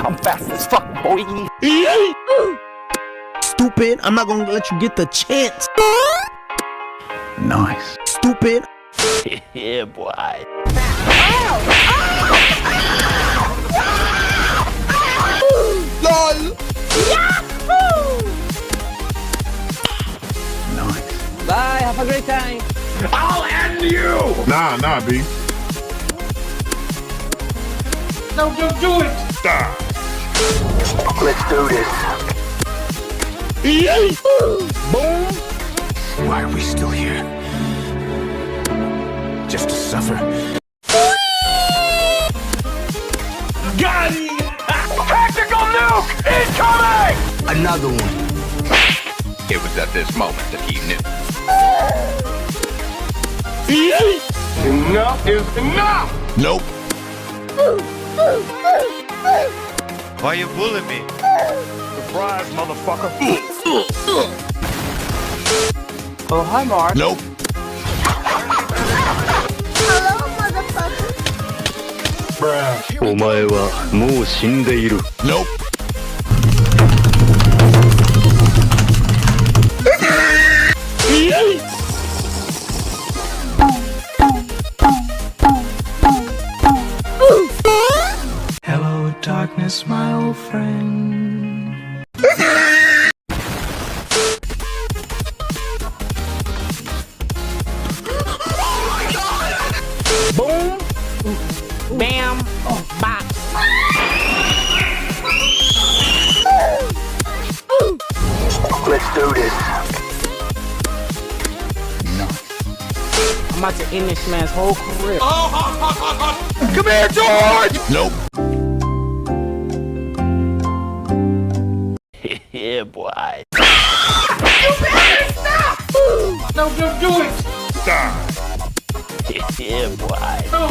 I'm fast as fuck, boy. Stupid, I'm not gonna let you get the chance. Nice. Stupid. Yeah, boy. LOL. Yahoo! Nice. Bye, have a great time. I'll end you! Nah, B. No, don't do it. Die. Let's do this. Boom. Why are we still here? Just to suffer? Got him! Tactical nuke incoming! Another one. It was at this moment that he knew. Enough is enough! Nope. Why you bullying me? Surprise, motherfucker. Oh, hi, Mark. Nope. Hello, motherfucker. Bruh. お前はもう死んでいる。 Nope. Hello, darkness, my old friend. Boom. Bam. Bop. Let's do this. I'm about to end this man's whole career. Come here, George. Nope. Yeah, boy. No, don't do it. Die. Yeah, boy. No.